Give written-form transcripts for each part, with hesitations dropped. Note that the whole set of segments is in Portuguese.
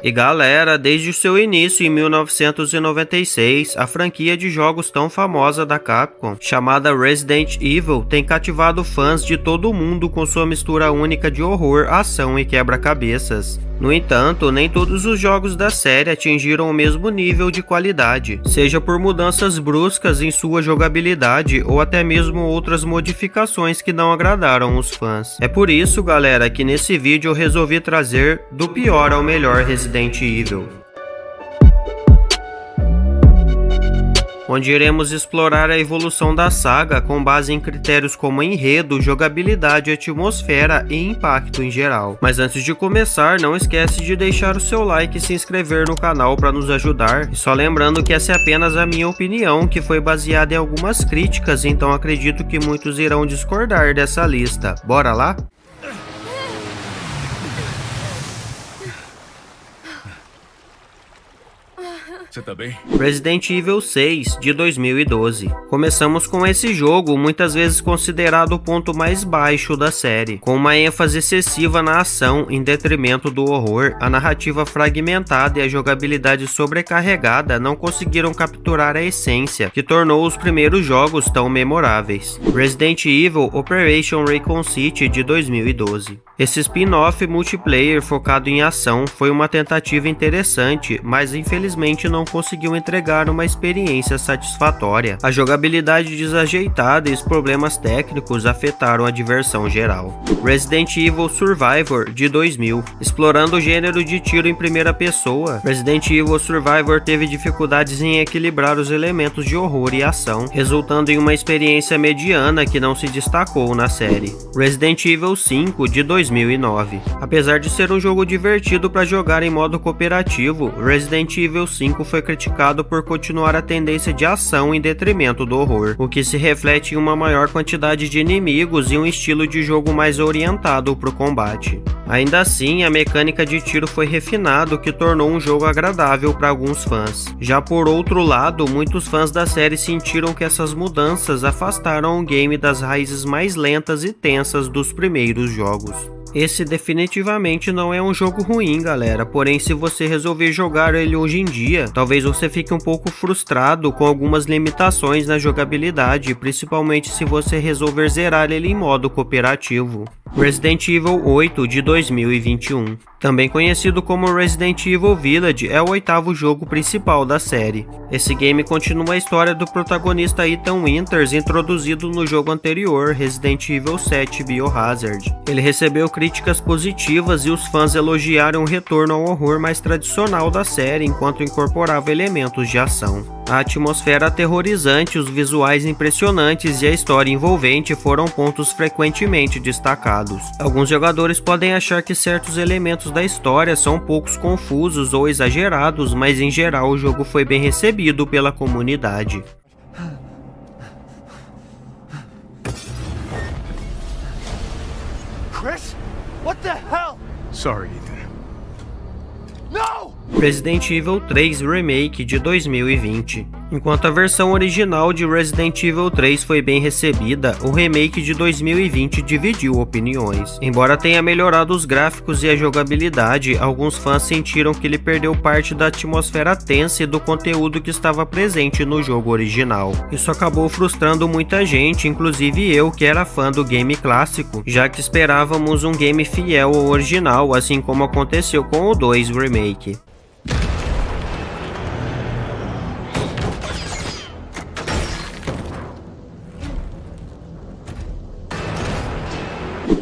E galera, desde o seu início em 1996, a franquia de jogos tão famosa da Capcom, chamada Resident Evil, tem cativado fãs de todo o mundo com sua mistura única de horror, ação e quebra-cabeças. No entanto, nem todos os jogos da série atingiram o mesmo nível de qualidade, seja por mudanças bruscas em sua jogabilidade ou até mesmo outras modificações que não agradaram os fãs. É por isso, galera, que nesse vídeo eu resolvi trazer do pior ao melhor Resident Evil, onde iremos explorar a evolução da saga com base em critérios como enredo, jogabilidade, atmosfera e impacto em geral. Mas antes de começar, não esquece de deixar o seu like e se inscrever no canal para nos ajudar. E só lembrando que essa é apenas a minha opinião, que foi baseada em algumas críticas, então acredito que muitos irão discordar dessa lista. Bora lá? Você tá bem? Resident Evil 6, de 2012. Começamos com esse jogo, muitas vezes considerado o ponto mais baixo da série, com uma ênfase excessiva na ação em detrimento do horror. A narrativa fragmentada e a jogabilidade sobrecarregada não conseguiram capturar a essência que tornou os primeiros jogos tão memoráveis. Resident Evil Operation Raccoon City, de 2012. Esse spin-off multiplayer focado em ação foi uma tentativa interessante, mas infelizmente não conseguiu entregar uma experiência satisfatória. A jogabilidade desajeitada e os problemas técnicos afetaram a diversão geral. Resident Evil Survivor, de 2000. Explorando o gênero de tiro em primeira pessoa, Resident Evil Survivor teve dificuldades em equilibrar os elementos de horror e ação, resultando em uma experiência mediana que não se destacou na série. Resident Evil 5, de 2009. Apesar de ser um jogo divertido para jogar em modo cooperativo, Resident Evil 5 foi criticado por continuar a tendência de ação em detrimento do horror, o que se reflete em uma maior quantidade de inimigos e um estilo de jogo mais orientado para o combate. Ainda assim, a mecânica de tiro foi refinada, o que tornou um jogo agradável para alguns fãs. Já por outro lado, muitos fãs da série sentiram que essas mudanças afastaram o game das raízes mais lentas e tensas dos primeiros jogos. Esse definitivamente não é um jogo ruim, galera, porém se você resolver jogar ele hoje em dia, talvez você fique um pouco frustrado com algumas limitações na jogabilidade, principalmente se você resolver zerar ele em modo cooperativo. Resident Evil 8, de 2021. Também conhecido como Resident Evil Village, é o oitavo jogo principal da série. Esse game continua a história do protagonista Ethan Winters, introduzido no jogo anterior, Resident Evil 7 Biohazard. Ele recebeu críticas positivas e os fãs elogiaram o retorno ao horror mais tradicional da série, enquanto incorporava elementos de ação. A atmosfera aterrorizante, os visuais impressionantes e a história envolvente foram pontos frequentemente destacados. Alguns jogadores podem achar que certos elementos da história são poucos confusos ou exagerados, mas em geral o jogo foi bem recebido pela comunidade. Chris? What the hell? Sorry, Ethan. No! Resident Evil 3 Remake, de 2020. Enquanto a versão original de Resident Evil 3 foi bem recebida, o remake de 2020 dividiu opiniões. Embora tenha melhorado os gráficos e a jogabilidade, alguns fãs sentiram que ele perdeu parte da atmosfera tensa e do conteúdo que estava presente no jogo original. Isso acabou frustrando muita gente, inclusive eu, que era fã do game clássico, já que esperávamos um game fiel ao original, assim como aconteceu com o 2 Remake.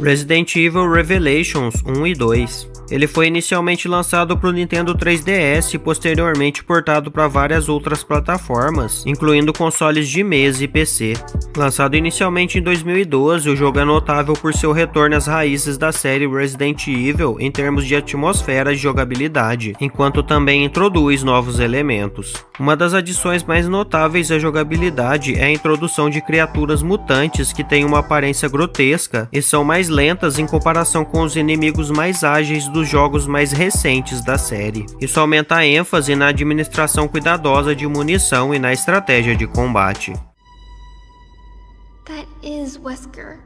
Resident Evil Revelations 1 e 2. Ele foi inicialmente lançado para o Nintendo 3DS e posteriormente portado para várias outras plataformas, incluindo consoles de mesa e PC. Lançado inicialmente em 2012, o jogo é notável por seu retorno às raízes da série Resident Evil em termos de atmosfera e jogabilidade, enquanto também introduz novos elementos. Uma das adições mais notáveis à jogabilidade é a introdução de criaturas mutantes que têm uma aparência grotesca e são mais lentas em comparação com os inimigos mais ágeis dos jogos mais recentes da série. Isso aumenta a ênfase na administração cuidadosa de munição e na estratégia de combate. That is Wesker.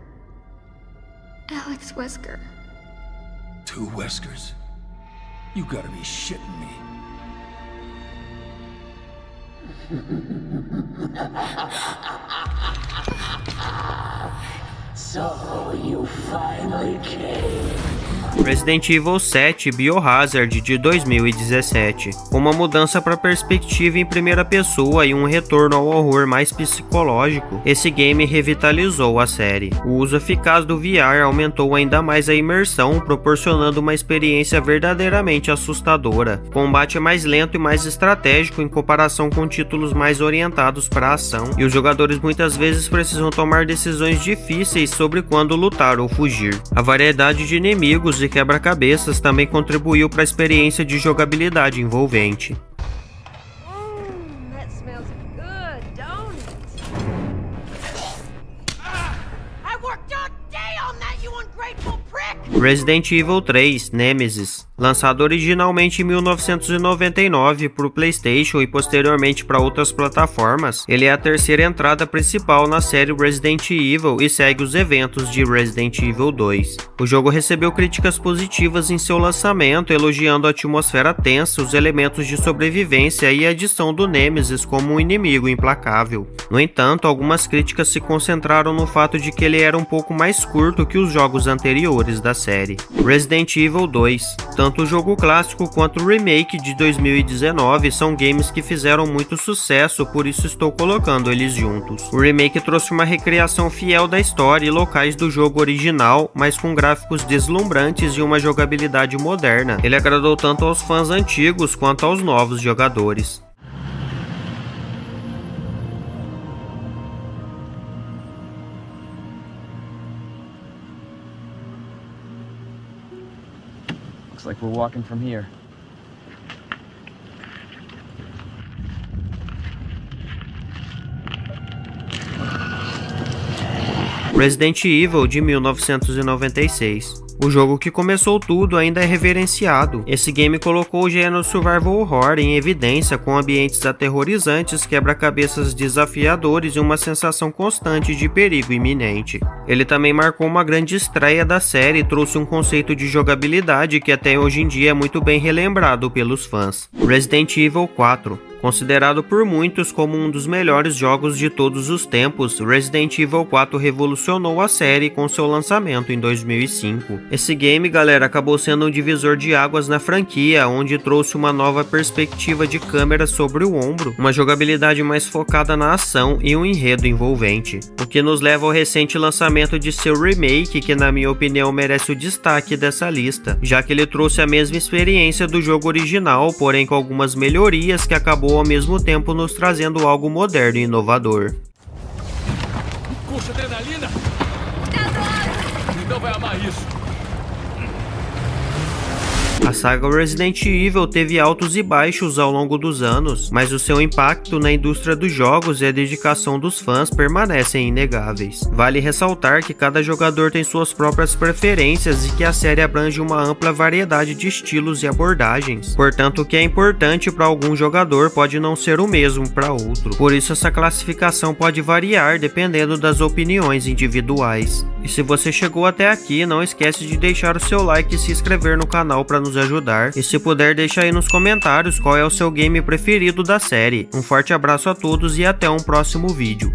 Alex Wesker. Two Weskers. You gotta be shitting me. So you finally came. Resident Evil 7 Biohazard de 2017. Com uma mudança para perspectiva em primeira pessoa e um retorno ao horror mais psicológico, esse game revitalizou a série. O uso eficaz do VR aumentou ainda mais a imersão, proporcionando uma experiência verdadeiramente assustadora. O combate é mais lento e mais estratégico em comparação com títulos mais orientados para a ação, e os jogadores muitas vezes precisam tomar decisões difíceis sobre quando lutar ou fugir. A variedade de inimigos e quebra-cabeças também contribuiu para a experiência de jogabilidade envolvente. That smells good, don't it? I worked all day on that, you ungrateful prick! Resident Evil 3 Nemesis. Lançado originalmente em 1999 para o PlayStation e posteriormente para outras plataformas, ele é a terceira entrada principal na série Resident Evil e segue os eventos de Resident Evil 2. O jogo recebeu críticas positivas em seu lançamento, elogiando a atmosfera tensa, os elementos de sobrevivência e a adição do Nemesis como um inimigo implacável. No entanto, algumas críticas se concentraram no fato de que ele era um pouco mais curto que os jogos anteriores da série. Resident Evil 2. Tanto o jogo clássico quanto o remake de 2019 são games que fizeram muito sucesso, por isso estou colocando eles juntos. O remake trouxe uma recriação fiel da história e locais do jogo original, mas com gráficos deslumbrantes e uma jogabilidade moderna. Ele agradou tanto aos fãs antigos quanto aos novos jogadores. Looks like we're walking from here. Resident Evil de 1996. O jogo que começou tudo ainda é reverenciado. Esse game colocou o gênero survival horror em evidência, com ambientes aterrorizantes, quebra-cabeças desafiadores e uma sensação constante de perigo iminente. Ele também marcou uma grande estreia da série e trouxe um conceito de jogabilidade que até hoje em dia é muito bem relembrado pelos fãs. Resident Evil 4. Considerado por muitos como um dos melhores jogos de todos os tempos, Resident Evil 4 revolucionou a série com seu lançamento em 2005. Esse game, galera, acabou sendo um divisor de águas na franquia, onde trouxe uma nova perspectiva de câmera sobre o ombro, uma jogabilidade mais focada na ação e um enredo envolvente. O que nos leva ao recente lançamento de seu remake, que na minha opinião merece o destaque dessa lista, já que ele trouxe a mesma experiência do jogo original, porém com algumas melhorias que acabou ao mesmo tempo nos trazendo algo moderno e inovador. Puxa, adrenalina! Então vai amar isso. A saga Resident Evil teve altos e baixos ao longo dos anos, mas o seu impacto na indústria dos jogos e a dedicação dos fãs permanecem inegáveis. Vale ressaltar que cada jogador tem suas próprias preferências e que a série abrange uma ampla variedade de estilos e abordagens. Portanto, o que é importante para algum jogador pode não ser o mesmo para outro. Por isso, essa classificação pode variar dependendo das opiniões individuais. E se você chegou até aqui, não esquece de deixar o seu like e se inscrever no canal para nos ajudar, e se puder deixa aí nos comentários qual é o seu game preferido da série. Um forte abraço a todos e até um próximo vídeo.